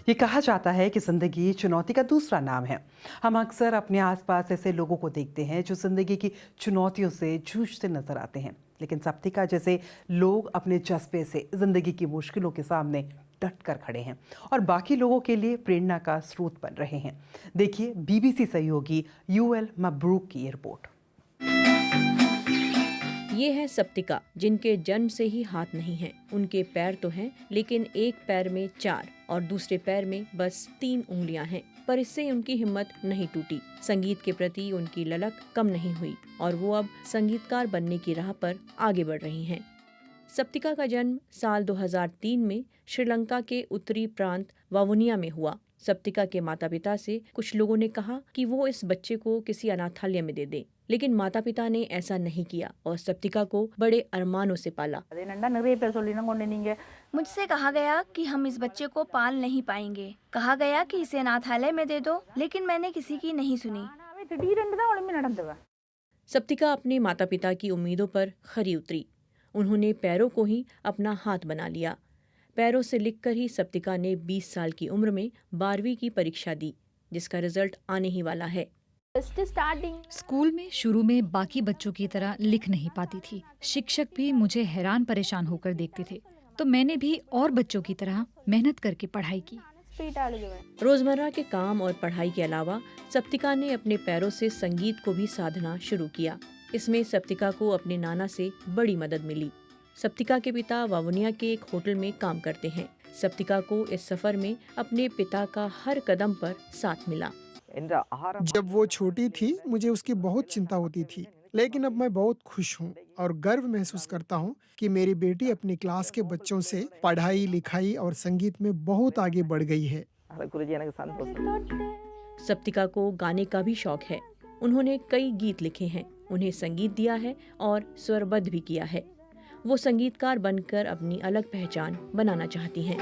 ये कहा जाता है कि जिंदगी चुनौती का दूसरा नाम है। हम अक्सर अपने आसपास ऐसे लोगों को देखते हैं जो जिंदगी की चुनौतियों से जूझते नजर आते हैं, लेकिन सप्तिका जैसे लोग अपने जज्बे से जिंदगी की मुश्किलों के सामने डट कर खड़े हैं और बाकी लोगों के लिए प्रेरणा का स्रोत बन रहे हैं। देखिए बीबीसी सहयोगी यूएल मब्रूक की ये रिपोर्ट। ये है सप्तिका, जिनके जन्म से ही हाथ नहीं हैं। उनके पैर तो हैं, लेकिन एक पैर में 4 और दूसरे पैर में बस 3 उंगलियां हैं। पर इससे उनकी हिम्मत नहीं टूटी। संगीत के प्रति उनकी ललक कम नहीं हुई और वो अब संगीतकार बनने की राह पर आगे बढ़ रही हैं। सप्तिका का जन्म साल 2003 में श्रीलंका के उत्तरी प्रांत वावुनिया में हुआ। सप्तिका के माता पिता से कुछ लोगों ने कहा कि वो इस बच्चे को किसी अनाथालय में दे दें, लेकिन माता पिता ने ऐसा नहीं किया और सप्तिका को बड़े अरमानों से पाला। मुझसे कहा गया कि हम इस बच्चे को पाल नहीं पाएंगे। कहा गया कि इसे अनाथालय में दे दो, लेकिन मैंने किसी की नहीं सुनी। सप्तिका अपने माता पिता की उम्मीदों पर खरी उतरी। उन्होंने पैरों को ही अपना हाथ बना लिया। पैरों से लिखकर ही सप्तिका ने 20 साल की उम्र में 12वीं की परीक्षा दी, जिसका रिजल्ट आने ही वाला है। स्कूल में शुरू में बाकी बच्चों की तरह लिख नहीं पाती थी। शिक्षक भी मुझे हैरान परेशान होकर देखते थे, तो मैंने भी और बच्चों की तरह मेहनत करके पढ़ाई की। रोजमर्रा के काम और पढ़ाई के अलावा सप्तिका ने अपने पैरों से संगीत को भी साधना शुरू किया। इसमें सप्तिका को अपने नाना से बड़ी मदद मिली। सप्तिका के पिता वावुनिया के एक होटल में काम करते हैं। सप्तिका को इस सफर में अपने पिता का हर कदम पर साथ मिला। जब वो छोटी थी मुझे उसकी बहुत चिंता होती थी, लेकिन अब मैं बहुत खुश हूँ और गर्व महसूस करता हूँ कि मेरी बेटी अपनी क्लास के बच्चों से पढ़ाई लिखाई और संगीत में बहुत आगे बढ़ गई है। सप्तिका को गाने का भी शौक है। उन्होंने कई गीत लिखे हैं, उन्हें संगीत दिया है और स्वरबद्ध भी किया है। वो संगीतकार बनकर अपनी अलग पहचान बनाना चाहती हैं।